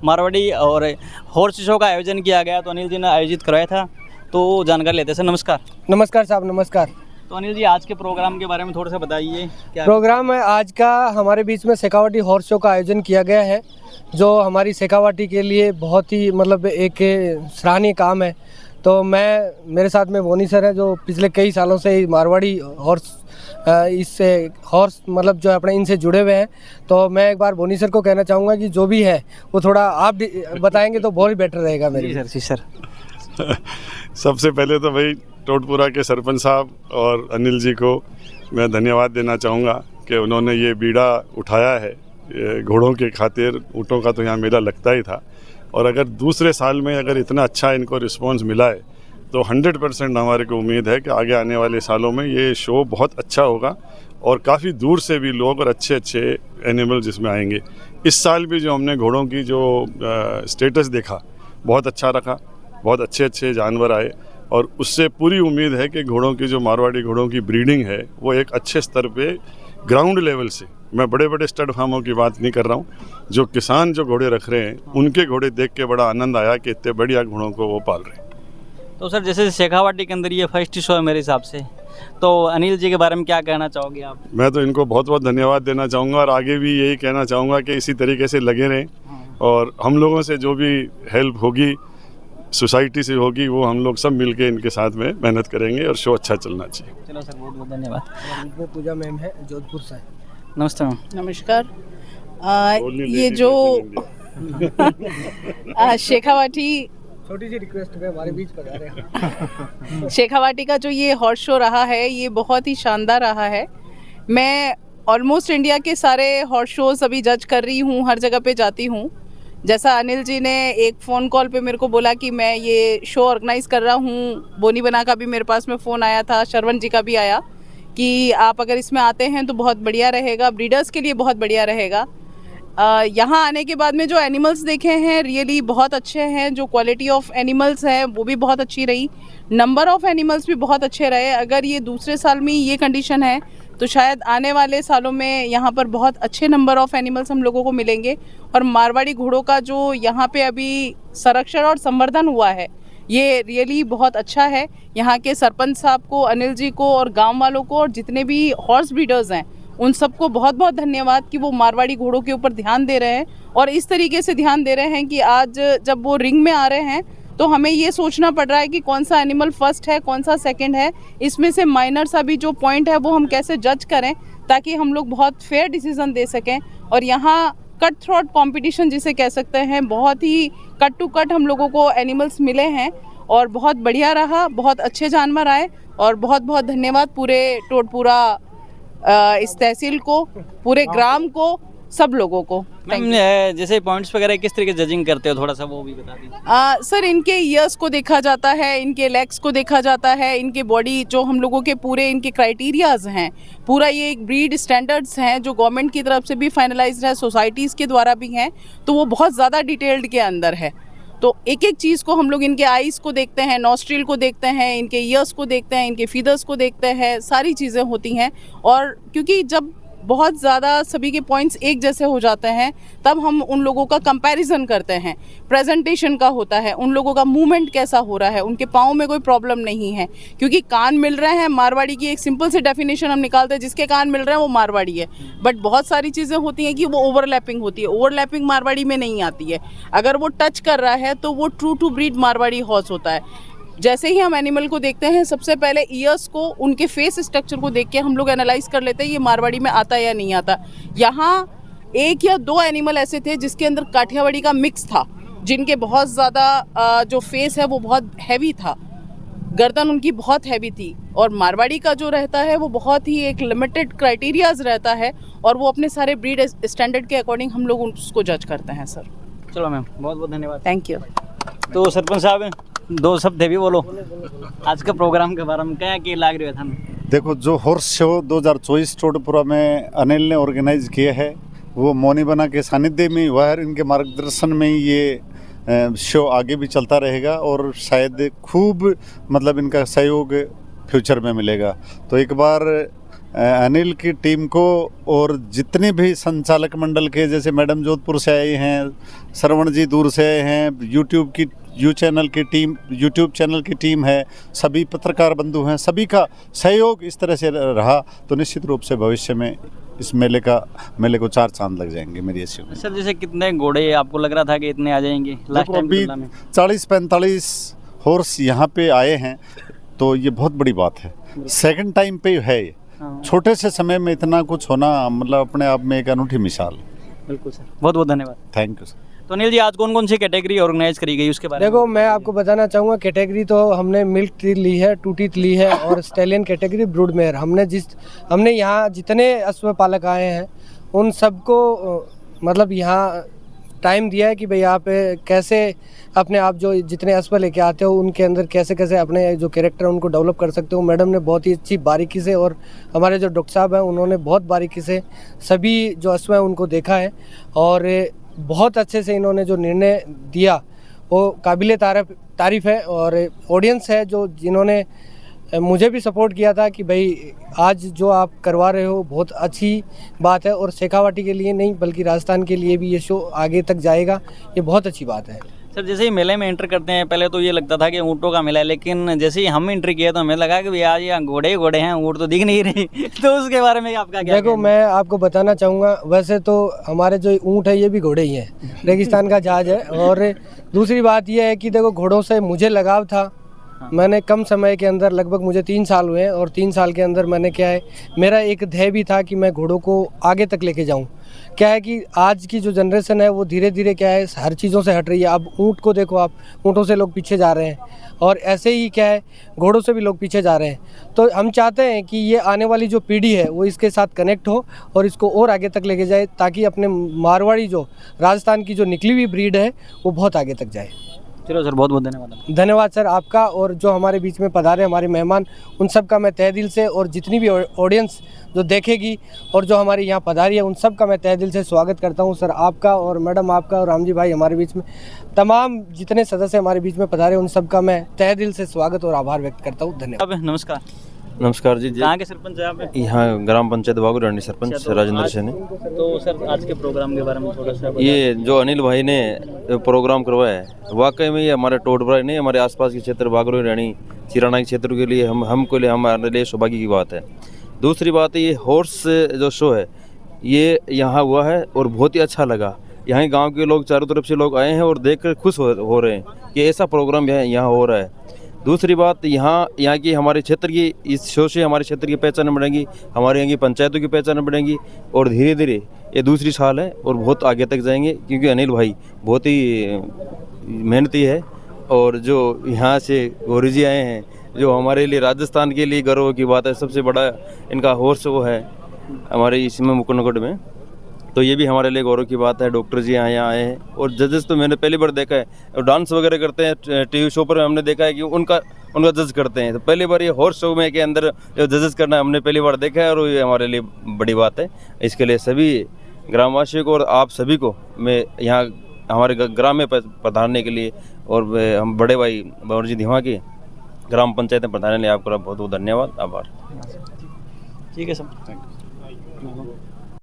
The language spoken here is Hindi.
मारवाड़ी और हॉर्स शो का आयोजन किया गया, तो अनिल जी ने आयोजित कराया था, तो जानकारी लेते हैं। सर नमस्कार। नमस्कार साहब, नमस्कार। तो अनिल जी, आज के प्रोग्राम के बारे में थोड़ा सा बताइए। क्या प्रोग्राम है आज का? हमारे बीच में शेखावाटी हॉर्स शो का आयोजन किया गया है, जो हमारी शेखावाटी के लिए बहुत ही मतलब एक सराहनीय काम है। तो मेरे साथ में बोनी सर है, जो पिछले कई सालों से मारवाड़ी हॉर्स इससे हॉर्स मतलब जो है अपने इनसे जुड़े हुए हैं। तो मैं एक बार बोनी सर को कहना चाहूँगा कि जो भी है वो थोड़ा आप बताएंगे तो बहुत ही बेटर रहेगा मेरे। जी सर। सबसे पहले तो भाई टोटपुरा के सरपंच साहब और अनिल जी को मैं धन्यवाद देना चाहूँगा कि उन्होंने ये बीड़ा उठाया है। ये घोड़ों के खातिर, ऊँटों का तो यहाँ मेला लगता ही था, और अगर दूसरे साल में अगर इतना अच्छा इनको रिस्पांस मिला है तो 100% हमारे को उम्मीद है कि आगे आने वाले सालों में ये शो बहुत अच्छा होगा और काफ़ी दूर से भी लोग और अच्छे अच्छे एनिमल जिसमें आएंगे। इस साल भी जो हमने घोड़ों की जो स्टेटस देखा बहुत अच्छा रखा, बहुत अच्छे अच्छे जानवर आए, और उससे पूरी उम्मीद है कि घोड़ों की जो मारवाड़ी घोड़ों की ब्रीडिंग है वो एक अच्छे स्तर पे ग्राउंड लेवल से, मैं बड़े बड़े स्टड फार्मों की बात नहीं कर रहा हूँ, जो किसान जो घोड़े रख रहे हैं उनके घोड़े देख के बड़ा आनंद आया कि इतने बढ़िया घोड़ों को वो पाल रहे हैं। तो सर जैसे शेखावाटी के अंदर ये फर्स्ट शो है मेरे हिसाब से, तो अनिल जी के बारे में क्या कहना चाहोगे आप? मैं तो इनको बहुत बहुत धन्यवाद देना चाहूँगा और आगे भी यही कहना चाहूँगा कि इसी तरीके से लगे रहें, और हम लोगों से जो भी हेल्प होगी, सोसाइटी से होगी, वो हम लोग सब मिलके इनके साथ में मेहनत करेंगे और शो अच्छा चलना चाहिए। चलो सर, बहुत बहुत धन्यवाद। पूजा मैम है जोधपुर से। नमस्ते मैम। नमस्कार। ये जो शेखावाटी, छोटी सी रिक्वेस्ट है, हमारे बीच पर आ रहे हैं। शेखावाटी का जो ये हॉर्स शो रहा है ये बहुत ही शानदार रहा है। मैं ऑलमोस्ट इंडिया के सारे हॉर्स शोज अभी जज कर रही हूँ, हर जगह पे जाती हूँ। जैसा अनिल जी ने एक फ़ोन कॉल पे मेरे को बोला कि मैं ये शो ऑर्गेनाइज कर रहा हूँ, बोनी बना का भी मेरे पास में फ़ोन आया था, शरवण जी का भी आया कि आप अगर इसमें आते हैं तो बहुत बढ़िया रहेगा, ब्रीडर्स के लिए बहुत बढ़िया रहेगा। यहाँ आने के बाद में जो एनिमल्स देखे हैं रियली बहुत अच्छे हैं, जो क्वालिटी ऑफ एनिमल्स है वो भी बहुत अच्छी रही, नंबर ऑफ़ एनिमल्स भी बहुत अच्छे रहे। अगर ये दूसरे साल में ये कंडीशन है तो शायद आने वाले सालों में यहाँ पर बहुत अच्छे नंबर ऑफ़ एनिमल्स हम लोगों को मिलेंगे। और मारवाड़ी घोड़ों का जो यहाँ पे अभी संरक्षण और संवर्धन हुआ है ये रियली बहुत अच्छा है। यहाँ के सरपंच साहब को, अनिल जी को और गाँव वालों को और जितने भी हॉर्स ब्रीडर्स हैं उन सबको बहुत बहुत धन्यवाद कि वो मारवाड़ी घोड़ों के ऊपर ध्यान दे रहे हैं, और इस तरीके से ध्यान दे रहे हैं कि आज जब वो रिंग में आ रहे हैं तो हमें ये सोचना पड़ रहा है कि कौन सा एनिमल फर्स्ट है, कौन सा सेकंड है, इसमें से माइनर सा भी जो पॉइंट है वो हम कैसे जज करें ताकि हम लोग बहुत फेयर डिसीजन दे सकें। और यहाँ कट थ्रोट कंपटीशन जिसे कह सकते हैं, बहुत ही कट टू कट हम लोगों को एनिमल्स मिले हैं और बहुत बढ़िया रहा, बहुत अच्छे जानवर आए। और बहुत बहुत धन्यवाद पूरे टोटपुरा इस तहसील को, पूरे ग्राम को, सब लोगों को। मैम जैसे पॉइंट्स वगैरह किस तरीके से जजिंग करते हो, थोड़ा सा वो भी बता दीजिए। सर इनके ईयर्स को देखा जाता है, इनके लेग्स को देखा जाता है, इनके बॉडी जो हम लोगों के पूरे इनके क्राइटेरियाज हैं, पूरा ये एक ब्रीड स्टैंडर्ड्स हैं जो गवर्नमेंट की तरफ से भी फाइनलाइज्ड है, सोसाइटीज़ के द्वारा भी हैं, तो वो बहुत ज़्यादा डिटेल्ड के अंदर है। तो एक एक चीज़ को हम लोग इनके आइज़ को देखते हैं, नॉस्ट्रिल को देखते हैं, इनके ईयर्स को देखते हैं, इनके फीदर्स को देखते हैं, सारी चीज़ें होती हैं। और क्योंकि जब बहुत ज़्यादा सभी के पॉइंट्स एक जैसे हो जाते हैं तब हम उन लोगों का कंपैरिजन करते हैं, प्रेजेंटेशन का होता है, उन लोगों का मूवमेंट कैसा हो रहा है, उनके पाँव में कोई प्रॉब्लम नहीं है, क्योंकि कान मिल रहे हैं। मारवाड़ी की एक सिंपल सी डेफिनेशन हम निकालते हैं, जिसके कान मिल रहे हैं वो मारवाड़ी है। बट बहुत सारी चीज़ें होती हैं कि वो ओवरलैपिंग होती है, ओवरलैपिंग मारवाड़ी में नहीं आती है। अगर वो टच कर रहा है तो वो true to breed Marwari horse होता है। जैसे ही हम एनिमल को देखते हैं सबसे पहले ईयर्स को, उनके फेस स्ट्रक्चर को देख के हम लोग एनालाइज कर लेते हैं ये मारवाड़ी में आता है या नहीं आता। यहाँ एक या दो एनिमल ऐसे थे जिसके अंदर काठियावाड़ी का मिक्स था, जिनके बहुत ज़्यादा जो फेस है वो बहुत हैवी था, गर्दन उनकी बहुत हैवी थी। और मारवाड़ी का जो रहता है वो बहुत ही एक लिमिटेड क्राइटेरियाज रहता है और वो अपने सारे ब्रीड स्टैंडर्ड के अकॉर्डिंग हम लोग उसको जज करते हैं। सर चलो मैम, बहुत बहुत धन्यवाद। Thank you. तो सरपंच साहब दो शब्द भी बोलो आज के प्रोग्राम के बारे में, क्या लाग रही है था? देखो, जो हॉर्स शो 2024 टोटपुरा में अनिल ने ऑर्गेनाइज किया है वो मोनी बना के सानिध्य में हुआ है। इनके मार्गदर्शन में ये शो आगे भी चलता रहेगा और शायद खूब मतलब इनका सहयोग फ्यूचर में मिलेगा। तो एक बार अनिल की टीम को और जितने भी संचालक मंडल के, जैसे मैडम जोधपुर से आए हैं, श्रवण जी दूर से आए हैं, यूट्यूब चैनल की टीम है, सभी पत्रकार बंधु हैं, सभी का सहयोग इस तरह से रहा तो निश्चित रूप से भविष्य में इस मेले को 4 चांद लग जाएंगे मेरी ऐसी उम्मीद। सर जैसे कितने घोड़े आपको लग रहा था कि इतने आ जाएंगे लास्ट टाइम अभी तुलना में? 40-45 हॉर्स यहाँ पे आए हैं तो ये बहुत बड़ी बात है। सेकंड टाइम पे है ये। हाँ। छोटे से समय में इतना कुछ होना मतलब अपने आप में एक अनूठी मिसाल। बिल्कुल सर, बहुत बहुत धन्यवाद। Thank you sir. तो अनिल जी आज कौन कौन सी कैटेगरी ऑर्गेनाइज करी गई उसके बारे में? देखो मैं आपको बताना चाहूँगा, कैटेगरी तो हमने मिल्क टी ली है, टू टीथ ली है और स्टेलियन कैटेगरी ब्रूडमेयर। हमने यहाँ जितने अश्व पालक आए हैं उन सबको मतलब यहाँ टाइम दिया है कि भाई आप कैसे अपने आप जो जितने अश्व लेके आते हो उनके अंदर कैसे कैसे अपने जो कैरेक्टर है उनको डेवलप कर सकते हो। मैडम ने बहुत ही अच्छी बारीकी से और हमारे जो डॉक्टर साहब हैं उन्होंने बहुत बारीकी से सभी जो अश्व हैं उनको देखा है और बहुत अच्छे से इन्होंने जो निर्णय दिया वो काबिले तारीफ़ है। और ऑडियंस है जो जिन्होंने मुझे भी सपोर्ट किया था कि भाई आज जो आप करवा रहे हो बहुत अच्छी बात है और शेखावाटी के लिए नहीं बल्कि राजस्थान के लिए भी ये शो आगे तक जाएगा, ये बहुत अच्छी बात है। सर जैसे ही मेले में एंटर करते हैं पहले तो ये लगता था कि ऊँटों का मेला है, लेकिन जैसे ही हम एंट्री किए तो हमें लगा कि भैया आज यहाँ घोड़े ही घोड़े हैं, ऊँट तो दिख नहीं रही। तो उसके बारे में आपका क्या देखो मैं आपको बताना चाहूँगा, वैसे तो हमारे जो ऊँट है ये भी घोड़े ही हैं, रेगिस्तान का जहाज है। और दूसरी बात यह है कि देखो घोड़ों से मुझे लगाव था। मैंने कम समय के अंदर लगभग मुझे 3 साल हुए हैं और 3 साल के अंदर मैंने क्या है मेरा एक ध्येय भी था कि मैं घोड़ों को आगे तक लेके जाऊं। क्या है कि आज की जो जनरेशन है वो धीरे धीरे क्या है हर चीज़ों से हट रही है। अब ऊँट को देखो आप, ऊँटों से लोग पीछे जा रहे हैं और ऐसे ही क्या है घोड़ों से भी लोग पीछे जा रहे हैं। तो हम चाहते हैं कि ये आने वाली जो पीढ़ी है वो इसके साथ कनेक्ट हो और इसको और आगे तक लेके जाए ताकि अपने मारवाड़ी जो राजस्थान की जो निकली हुई ब्रीड है वो बहुत आगे तक जाए। चलो सर, बहुत बहुत धन्यवाद। धन्यवाद सर आपका और जो हमारे बीच में पधारे हमारे मेहमान उन सब का मैं तहे दिल से और जितनी भी ऑडियंस जो देखेगी और जो हमारे यहाँ पधारी है उन सब का मैं तहे दिल से स्वागत करता हूँ। सर आपका और मैडम आपका और रामजी भाई हमारे बीच में तमाम जितने सदस्य हमारे बीच में पधारे उन सब का मैं तहे दिल से स्वागत और आभार व्यक्त करता हूँ। धन्यवाद। अब नमस्कार। नमस्कार जी। कहाँ के सरपंच है आप? यहाँ ग्राम पंचायत बागुरानी सरपंच अच्छा, तो राजेंद्र आज- सैनी। तो सर आज के प्रोग्राम के बारे में थोड़ा सा ये जो अनिल भाई ने प्रोग्राम करवाया है वाकई में ये हमारे टोटभरा नहीं हमारे आसपास के क्षेत्र बागुरानी चिराना के क्षेत्र के लिए हमारे लिए सौभाग्य की बात है। दूसरी बात है ये हॉर्स जो शो है ये यहाँ हुआ है और बहुत ही अच्छा लगा। यहाँ गांव के लोग चारों तरफ से लोग आए हैं और देखकर खुश हो रहे हैं कि ऐसा प्रोग्राम यहाँ हो रहा है। दूसरी बात यहाँ की हमारे क्षेत्र की इस शो से हमारे क्षेत्र की पहचान बढ़ेंगी, हमारे यहाँ की पंचायतों की पहचान बढ़ेंगी और धीरे धीरे ये दूसरी साल है और बहुत आगे तक जाएंगे क्योंकि अनिल भाई बहुत ही मेहनती है। और जो यहाँ से गौरी जी आए हैं जो हमारे लिए राजस्थान के लिए गर्व की बात है, सबसे बड़ा इनका हॉर्स वो है हमारे इसमें मुकुंदकोट में, तो ये भी हमारे लिए गौरव की बात है। डॉक्टर जी यहाँ आए हैं और जजेस तो मैंने पहली बार देखा है और डांस वगैरह करते हैं टीवी शो पर हमने देखा है कि उनका जज करते हैं, तो पहली बार ये हॉर्स शो में के अंदर जो जजेस करना हमने पहली बार देखा है और ये हमारे लिए बड़ी बात है। इसके लिए सभी ग्रामवासियों को और आप सभी को मैं यहाँ हमारे ग्राम में पधारने के लिए और हम बड़े भाई बाबर जी धीमा की ग्राम पंचायत में पधारने के लिए आपका बहुत बहुत धन्यवाद, आभार। ठीक है सर, थैंक यू।